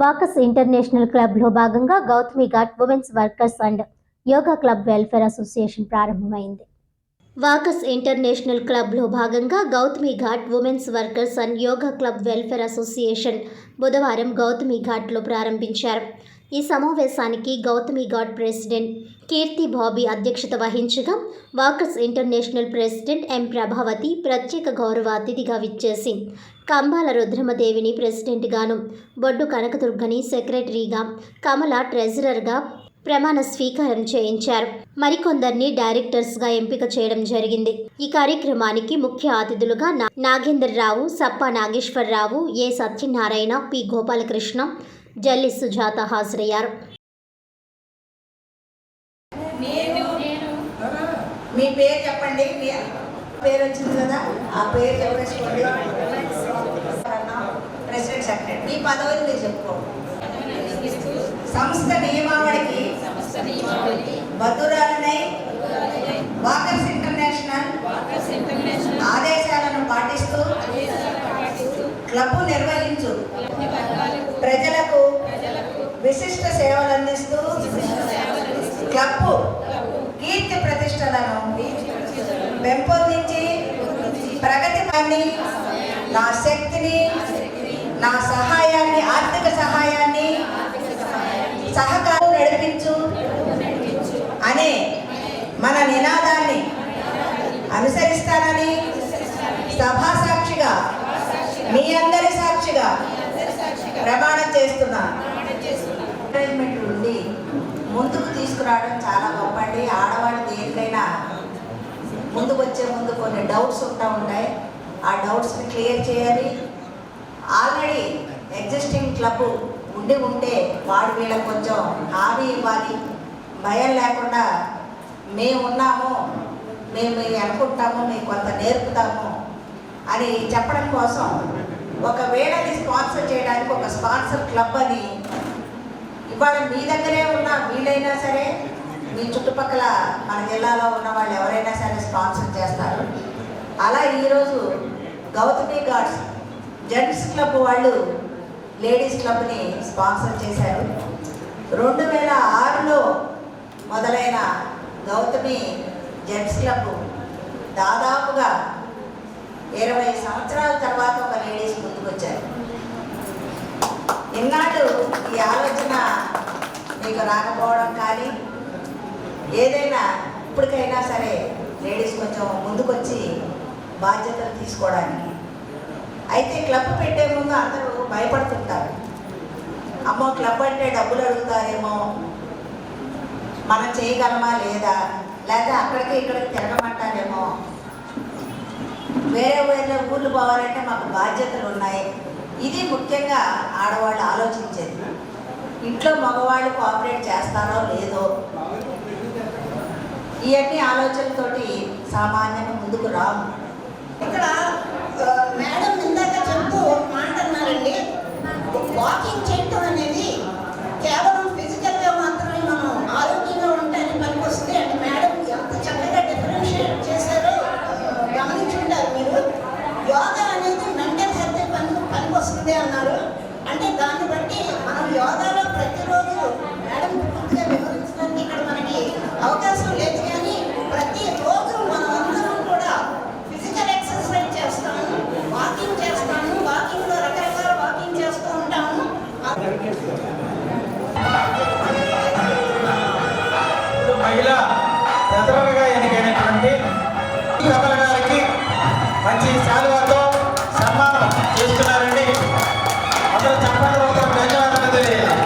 వాకస్ international క్లబ్లో భాగంగా Gautami Ghat women's workers and yoga club welfare association ప్రారంభమైంది. వాకస్ ఇంటర్నేషనల్ క్లబ్లో భాగంగా Gautami Ghat women's workers and yoga club welfare association బుధవారం గౌతమి ఘాట్లో ప్రారంభించారు. ఈ సమావేశానికి గౌతమి ఘాట్ ప్రెసిడెంట్ కీర్తి బాబీ అధ్యక్షత వహించగా walkers international president M Prabhavati ప్రత్యేక గౌరవ అతిథిగా విచ్చేసి కంబాల రుద్రమదేవిని ప్రెసిడెంట్గాను, బొడ్డు కనకదుర్గని సెక్రటరీగా, కమల ట్రెజరర్గా ప్రమాణ స్వీకారం చేయించారు. మరికొందరిని డైరెక్టర్స్గా ఎంపిక చేయడం జరిగింది. ఈ కార్యక్రమానికి ముఖ్య అతిథులుగా నాగేందర్ రావు, సప్పా నాగేశ్వరరావు, ఏ సత్యనారాయణ, పి గోపాలకృష్ణ, జల్లి సుజాత హాజరయ్యారు. మీ పేరు చెప్పండి. మీ పేరు వచ్చింది కదా, ఆ పేరు చెప్పేసుకోండి. ప్రెసిడెంట్ సెక్రటరీ మీ పదవిని మీరు చెప్పుకోండి. సంస్థ నియమావళికి బద్దురాలనై వాకర్స్ ఇంటర్నేషనల్ ఆదేశాలను పాటిస్తూ క్లబ్ నిర్వహించు ప్రజలకు విశిష్ట సేవలు అందిస్తూ క్లబ్ కీర్తి ప్రతిష్టలను పెంపొందించి ప్రగతిని, నా శక్తిని, నా సహాయాన్ని, ఆర్థిక సహాయాన్ని, సహకారం నడిపించు అనే మన నినాదాన్ని అనుసరిస్తానని సభా సాక్షిగా, మీ అందరి సాక్షిగా ప్రమాణం చేస్తున్నాను. ఎంకరేజ్మెంట్ ఉండి ముందుకు తీసుకురావడం చాలా గొప్పండి. ఆడవాళ్ళు దేనికైనా ముందుకు వచ్చే ముందు కొన్ని డౌట్స్ ఉంటాయి. ఆ డౌట్స్ని క్లియర్ చేయాలి. ఆల్రెడీ ఎగ్జిస్టింగ్ క్లబ్ ఉంటే వాడు వీళ్ళకి కొంచెం హామీ ఇవ్వాలి. భయం లేకుండా మేము ఉన్నాము, మేము అనుకుంటాము, మేము కొంత నేర్పుతాము అని చెప్పడం కోసం ఒకవేళ అది స్పాన్సర్ చేయడానికి ఒక స్పాన్సర్ క్లబ్ అని ఇవాళ మీ దగ్గరే ఉన్న వీళ్ళైనా సరే, మీ చుట్టుపక్కల మన జిల్లాలో ఉన్న వాళ్ళు ఎవరైనా సరే స్పాన్సర్ చేస్తారు. అలా ఈరోజు గౌతమి ఘాట్స్ జెంట్స్ క్లబ్ వాళ్ళు లేడీస్ క్లబ్ని స్పాన్సర్ చేశారు. 2006లో మొదలైన గౌతమి జెంట్స్ క్లబ్ దాదాపుగా 20 సంవత్సరాల తర్వాత ఒక లేడీస్ ముందుకు వచ్చారు. ఇన్నాళ్ళు ఈ ఆలోచన మీకు రాకపోవడం కానీ ఏదైనా ఇప్పటికైనా సరే లేడీస్ కొంచెం ముందుకొచ్చి బాధ్యతలు తీసుకోవడానికి. అయితే క్లబ్ పెట్టే ముందు అందరూ భయపడుతుంటారు. అమ్మో క్లబ్ అంటే డబ్బులు అడుగుతారేమో, మనం చేయగలమా లేదా, లేదా అక్కడికి ఇక్కడికి తిరగమంటారేమో, వేరే ఊళ్ళు పోవాలంటే మాకు బాధ్యతలు ఉన్నాయి. ఇది ముఖ్యంగా ఆడవాళ్ళు ఆలోచించేది. ఇంట్లో మగవాళ్ళు కోఆపరేట్ చేస్తారో లేదో, ఇవన్నీ ఆలోచనతోటి సామాన్యంగా ముందుకు రాము. ఇక్కడ మేడం ఇందాక చెప్తూ మాట అన్నారండి, వాకింగ్ చేయటం అనేది కేవలం ఫిజికల్గా మాత్రమే మనం ఆరోగ్యంగా ఉండటానికి పనికొస్తుంది అని మేడం ఎంత చక్కగా డిఫరెన్షియేట్ చేశారో గమనించుంటారు మీరు. యోగా అనేది మెంటల్ హెల్త్ పనికొస్తుంది అన్నారు. అంటే దాన్ని బట్టి మనం యోగాలో ప్రతిరోజు మేడం పూర్తిగా వివరించడానికి ఇక్కడ మనకి అవకాశం లేదు, కానీ ప్రతిరోజు మనం అందరం కూడా ఫిజికల్ ఎక్సర్సైజ్ చేస్తాము, వాకింగ్ చేస్తాము. వాకింగ్లో రకరకాల వాకింగ్ చేస్తూ ఉంటాము. మహిళా ప్రతిభగా ఎన్నికైనటువంటి కమల గారికి మంచి శాలువాతో సన్మానం చేస్తున్నారండి. అందరూ చెప్పండి, ధన్యవాదాలు తెలియాలి.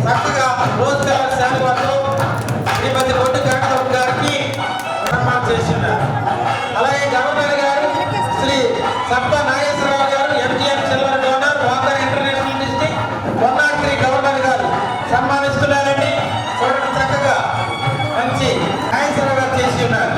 చక్కగా రోజ్ కలర్ శాలువాతో శ్రీమతి బొడ్డు కనకదుర్గ గారికి సన్మానం చేస్తున్నారు. అలాగే గవర్నర్ గారు శ్రీ సప్ప నాగేశ్వరరావు గారు, MGM silver donor, walker international district 103 governor గారు సన్మానిస్తున్నారండి. చూడండి, చక్కగా మంచి నాగేశ్వరరావు గారు చేసి ఉన్నారు.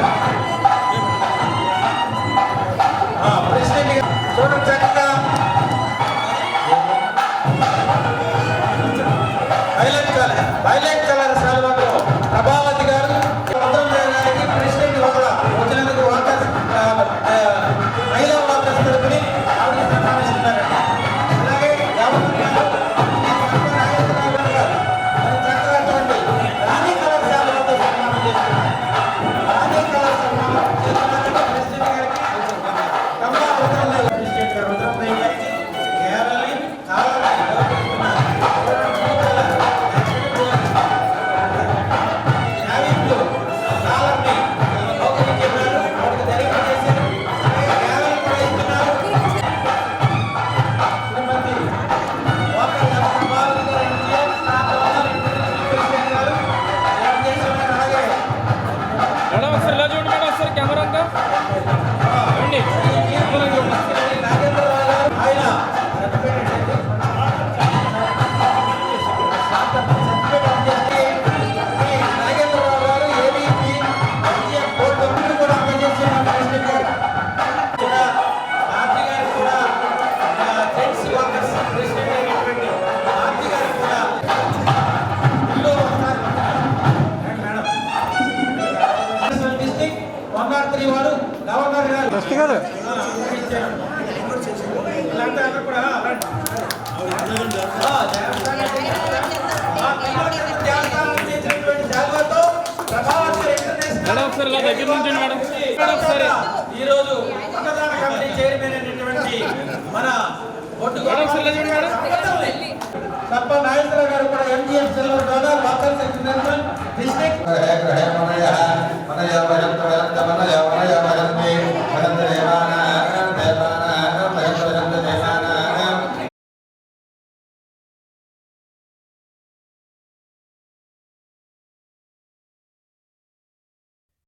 ఈ రోజు అన్నదాన కమిటీ చైర్మన్ అయినటువంటి మన సప్ప నాగేశ్వరరావు గారు కూడా MGM silver donor local secretary district